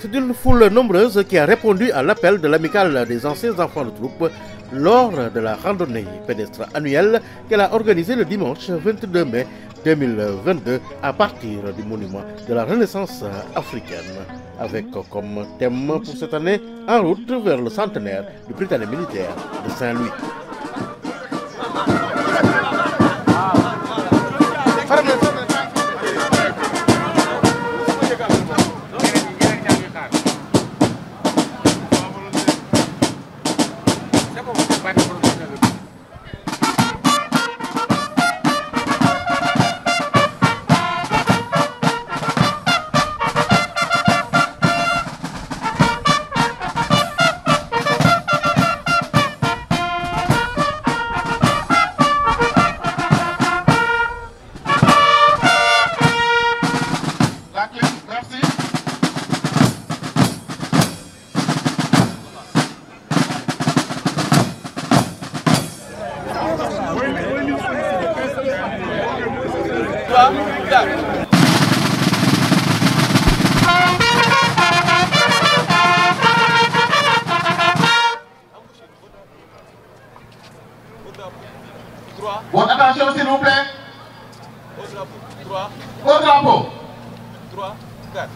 C'est une foule nombreuse qui a répondu à l'appel de l'amicale des anciens enfants de troupe lors de la randonnée pédestre annuelle qu'elle a organisée le dimanche 22 mai 2022 à partir du monument de la Renaissance africaine, avec comme thème pour cette année en route vers le centenaire du Prytanée militaire de Saint-Louis. Votre attention s'il vous plaît. Au drapeau. 3. Au drapeau. 3, 4.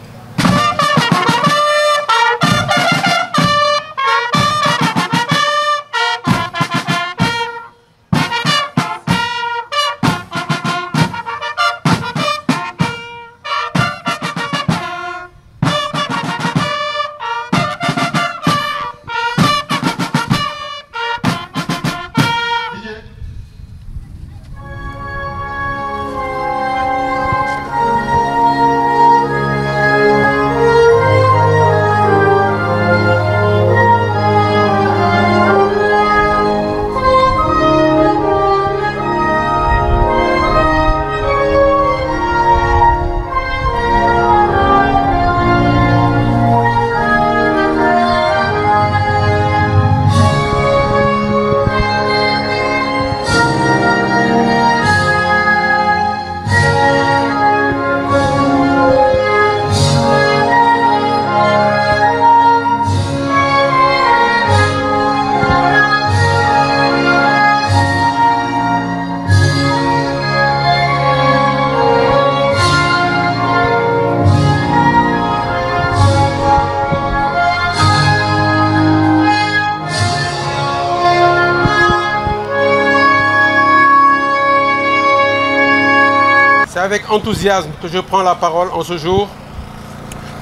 C'est avec enthousiasme que je prends la parole en ce jour,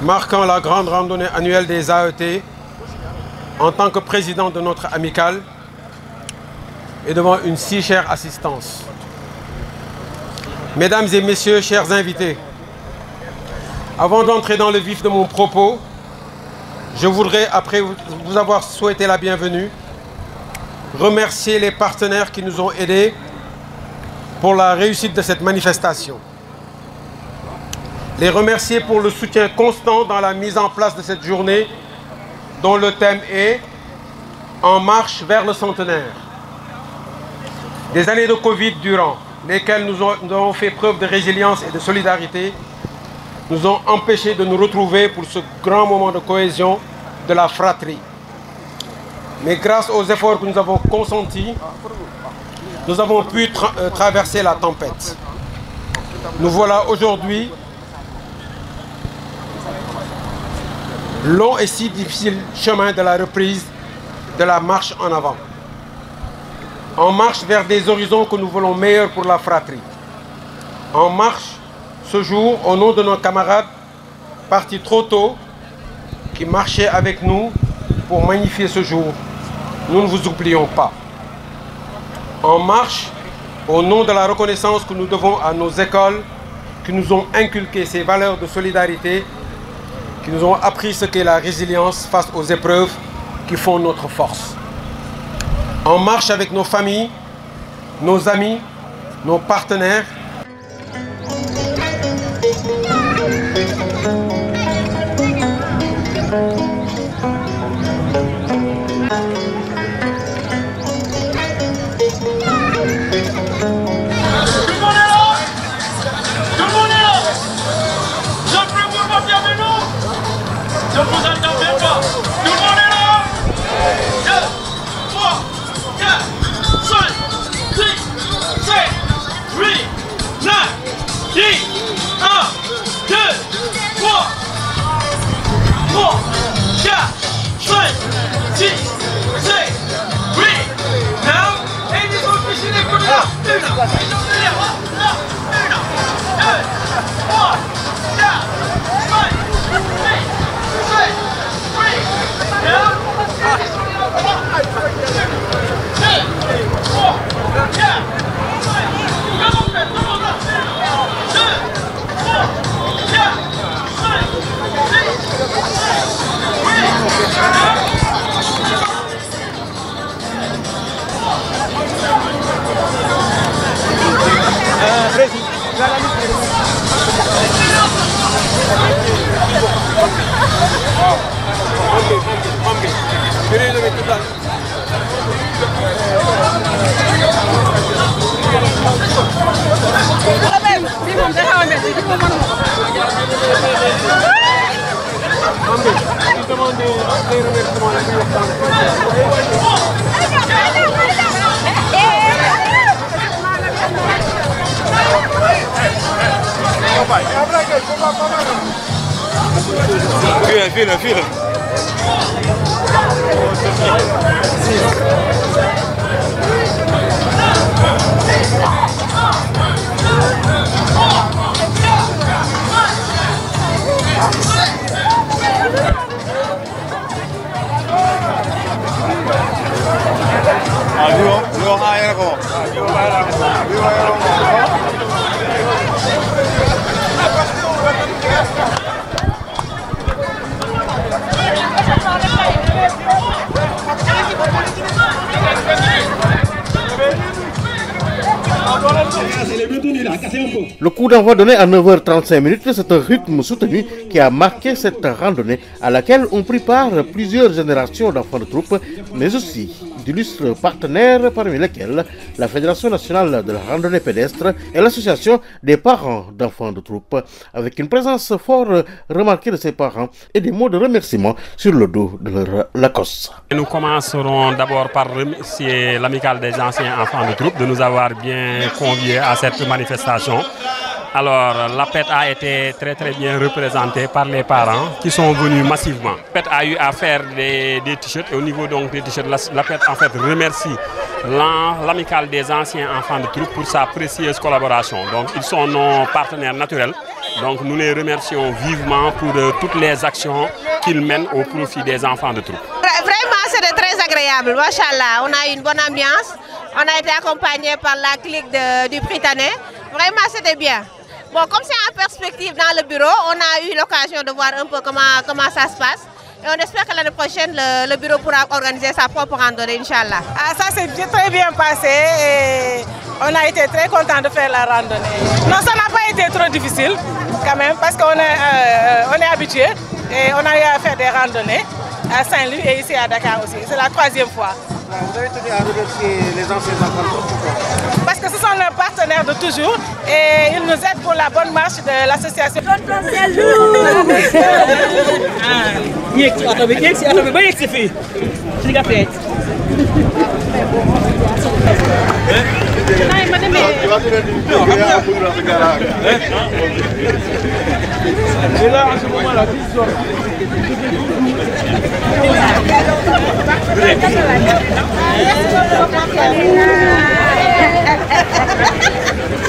marquant la grande randonnée annuelle des AET, en tant que président de notre amicale et devant une si chère assistance. Mesdames et messieurs, chers invités, avant d'entrer dans le vif de mon propos, je voudrais, après vous avoir souhaité la bienvenue, remercier les partenaires qui nous ont aidés pour la réussite de cette manifestation. Les remercier pour le soutien constant dans la mise en place de cette journée dont le thème est « En marche vers le centenaire ». Des années de Covid durant lesquelles nous avons fait preuve de résilience et de solidarité nous ont empêchés de nous retrouver pour ce grand moment de cohésion de la fratrie. Mais grâce aux efforts que nous avons consentis, nous avons pu traverser la tempête. Nous voilà aujourd'hui, long et si difficile chemin de la reprise de la marche en avant. En marche vers des horizons que nous voulons meilleurs pour la fratrie. En marche ce jour au nom de nos camarades partis trop tôt qui marchaient avec nous pour magnifier ce jour. Nous ne vous oublions pas. En marche, au nom de la reconnaissance que nous devons à nos écoles, qui nous ont inculqué ces valeurs de solidarité, qui nous ont appris ce qu'est la résilience face aux épreuves qui font notre force. En marche avec nos familles, nos amis, nos partenaires. Je vous Fila. Le coup d'envoi donné à 9h35, c'est un rythme soutenu qui a marqué cette randonnée à laquelle ont pris part plusieurs générations d'enfants de troupe, mais aussi d'illustres partenaires parmi lesquels la Fédération nationale de la randonnée pédestre et l'association des parents d'enfants de troupe, avec une présence fort remarquée de ces parents et des mots de remerciement sur le dos de leur Lacoste. Nous commencerons d'abord par remercier l'amicale des anciens enfants de troupe de nous avoir bien conviés à cette manifestation. Alors, la PET a été très bien représentée par les parents qui sont venus massivement. La PET a eu à faire des t-shirts et au niveau donc des t-shirts, la PET en fait remercie l'amicale des anciens enfants de troupe pour sa précieuse collaboration. Donc, ils sont nos partenaires naturels. Donc, nous les remercions vivement pour toutes les actions qu'ils mènent au profit des enfants de troupe. Vraiment, c'était très agréable. Machallah, on a eu une bonne ambiance. On a été accompagné par la clique du Britannique. Vraiment, c'était bien. Bon, comme c'est en perspective dans le bureau, on a eu l'occasion de voir un peu comment ça se passe. Et on espère que l'année prochaine, le bureau pourra organiser sa propre randonnée, Inch'Allah. Ça s'est très bien passé et on a été très contents de faire la randonnée. Non, ça n'a pas été trop difficile quand même parce qu'on est habitué et on a eu à faire des randonnées à Saint-Louis et ici à Dakar aussi. C'est la 3e fois. Vous avez tenu à remercier les anciens enfants de troupe? Parce que ce sont nos partenaires de toujours et ils nous aident pour la bonne marche de l'association.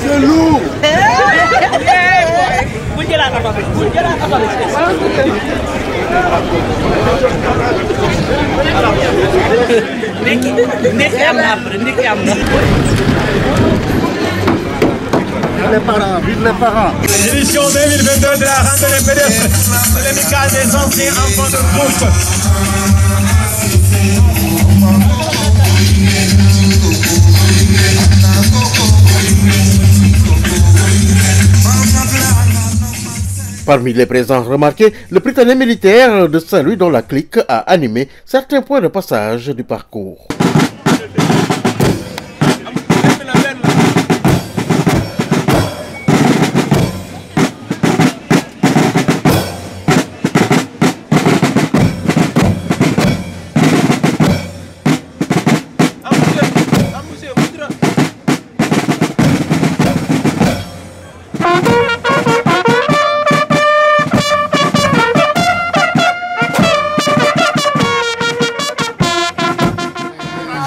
C'est lourd. Les parents, vive les parents. L'édition 2022 de la randonnée pédestre de l'amicale des anciens enfants de troupe. Parmi les présents remarqués, le Britannique militaire de Saint-Louis dont la clique a animé certains points de passage du parcours.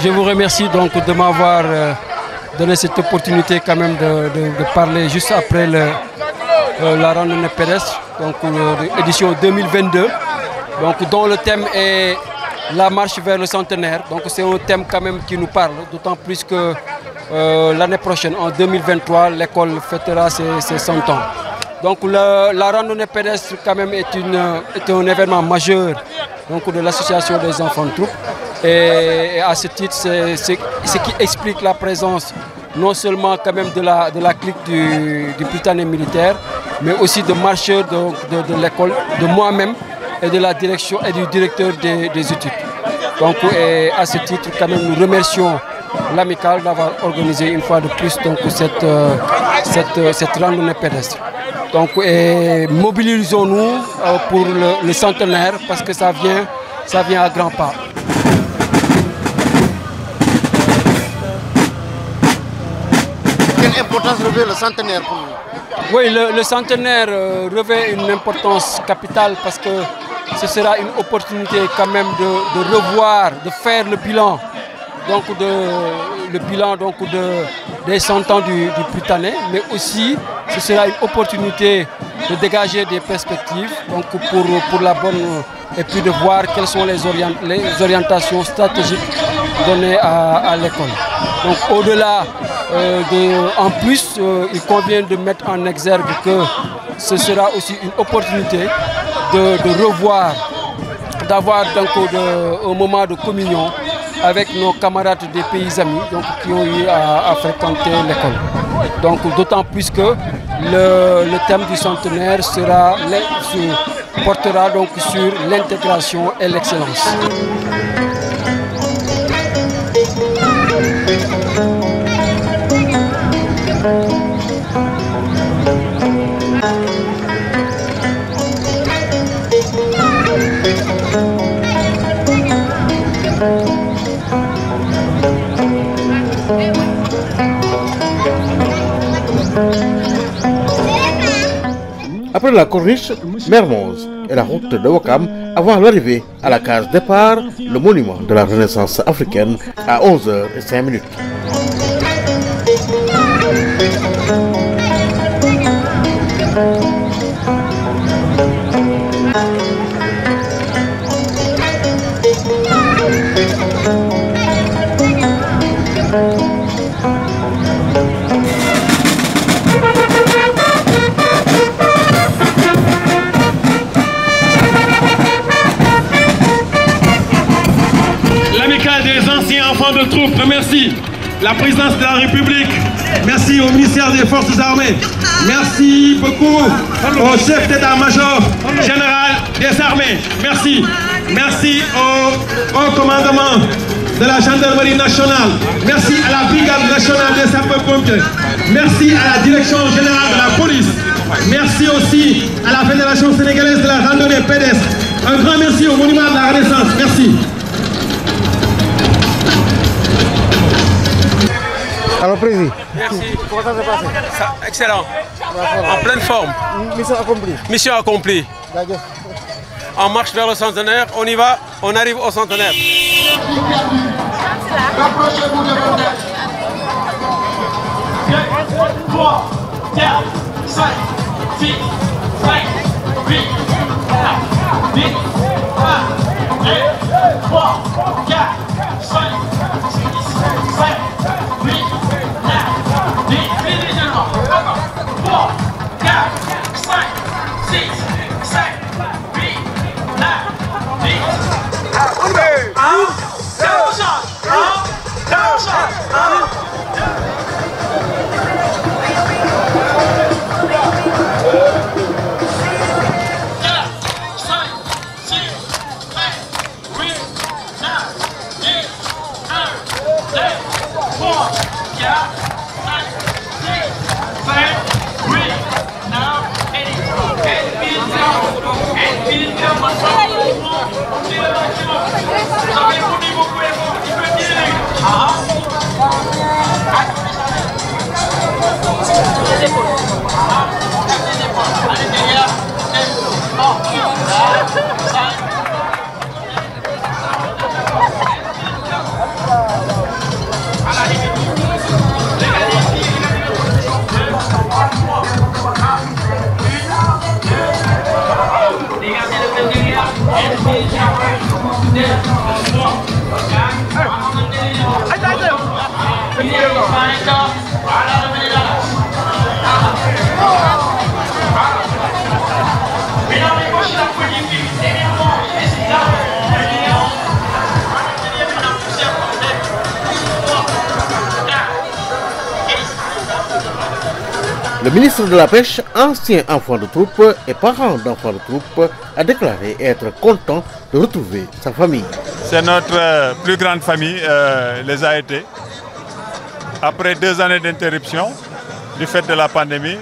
Je vous remercie donc de m'avoir donné cette opportunité quand même de parler juste après la randonnée pédestre, donc l'édition 2022, donc dont le thème est la marche vers le centenaire. Donc c'est un thème quand même qui nous parle, d'autant plus que l'année prochaine, en 2023, l'école fêtera ses 100 ans. Donc la randonnée pédestre quand même est un événement majeur donc, de l'association des enfants de troupe. Et à ce titre, c'est ce qui explique la présence non seulement quand même de la clique du Prytanée militaire, mais aussi de marcheurs de l'école, de moi-même et de la direction et du directeur des études. Donc à ce titre, quand même, nous remercions l'amicale d'avoir organisé une fois de plus donc, cette randonnée pédestre. Donc mobilisons-nous pour le centenaire parce que ça vient à grands pas. Quelle importance revêt le centenaire pour vous? Oui, le centenaire revêt une importance capitale parce que ce sera une opportunité quand même de revoir, de faire le bilan, donc des 100 ans du Prytanée, mais aussi ce sera une opportunité de dégager des perspectives donc pour la bonne et puis de voir quelles sont les orientations stratégiques données à l'école. Donc au-delà en plus, il convient de mettre en exergue que ce sera aussi une opportunité de revoir, d'avoir un moment de communion avec nos camarades des pays amis donc, qui ont eu à fréquenter l'école. Donc d'autant plus que le thème du centenaire portera donc sur l'intégration et l'excellence. Après la corniche, Mermoz et la route de Ouakam avant l'arrivée à la case départ, le monument de la Renaissance africaine à 11h05. L'amicale des anciens enfants de troupe remercie la présidence de la République. Merci au ministère des Forces armées. Merci beaucoup au chef d'état-major général des armées. Merci. Merci au commandement de la gendarmerie nationale. Merci à la brigade nationale des sapeurs-pompiers. Merci à la direction générale de la police. Merci aussi à la Fédération sénégalaise de la randonnée pédestre. Un grand merci au monument de la Renaissance. Merci. Alors, Président, merci. Comment ça s'est passé? Excellent. En pleine forme. Mission accomplie. Mission accomplie. On marche vers le centenaire, on y va, on arrive au centenaire. Rapprochez-vous de vos têtes. 3, 4, 5, 6, 5, 8, 9, 10, 1, 2, 3, 4, 5, 6, 7, 8, 9, 10, 3, 4, 5, 6, 7, 8, 9, 10. Le ministre de la Pêche, ancien enfant de troupe et parent d'enfants de troupe, a déclaré être content de retrouver sa famille. C'est notre plus grande famille, les AET. Après 2 années d'interruption du fait de la pandémie,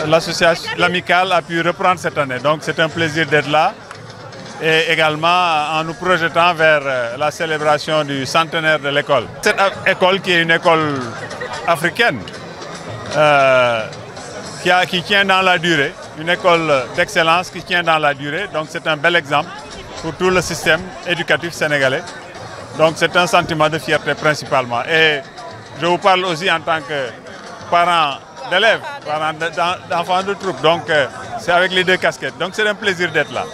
l'association, l'amicale a pu reprendre cette année. Donc c'est un plaisir d'être là. Et également en nous projetant vers la célébration du centenaire de l'école. Cette école qui est une école africaine, qui tient dans la durée, une école d'excellence qui tient dans la durée. Donc c'est un bel exemple pour tout le système éducatif sénégalais. Donc c'est un sentiment de fierté principalement. Et je vous parle aussi en tant que parent d'élèves, parent d'enfants de troupe. Donc c'est avec les 2 casquettes. Donc c'est un plaisir d'être là.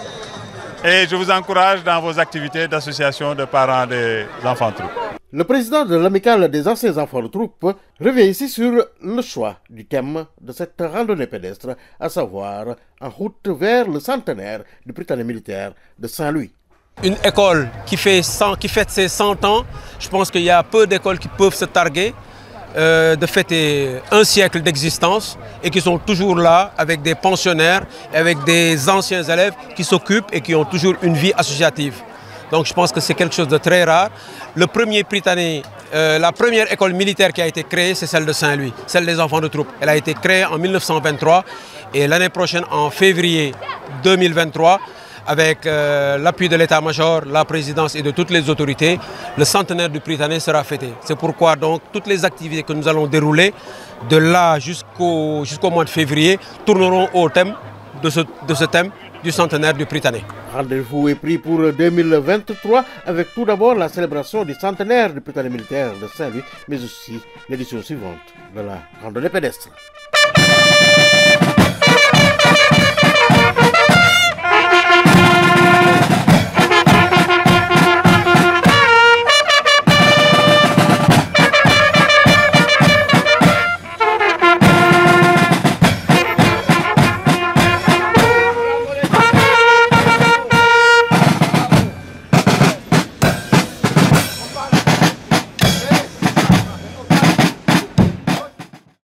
Et je vous encourage dans vos activités d'association de parents des enfants de troupe. Le président de l'amicale des anciens enfants de troupe revient ici sur le choix du thème de cette randonnée pédestre, à savoir en route vers le centenaire du Prytanée militaire de Saint-Louis. Une école qui fête ses 100 ans, je pense qu'il y a peu d'écoles qui peuvent se targuer de fêter un siècle d'existence et qui sont toujours là avec des pensionnaires, avec des anciens élèves qui s'occupent et qui ont toujours une vie associative. Donc je pense que c'est quelque chose de très rare. Le premier Prytanée, la première école militaire qui a été créée, c'est celle de Saint-Louis, celle des enfants de troupe. Elle a été créée en 1923 et l'année prochaine, en février 2023, avec l'appui de l'état-major, la présidence et de toutes les autorités, le centenaire du Prytanée sera fêté. C'est pourquoi donc toutes les activités que nous allons dérouler de là jusqu'au mois de février tourneront au thème de ce thème du centenaire du Prytanée. Rendez-vous est pris pour 2023 avec tout d'abord la célébration du centenaire du Prytanée militaire de Saint-Louis, mais aussi l'édition suivante de la randonnée pédestre.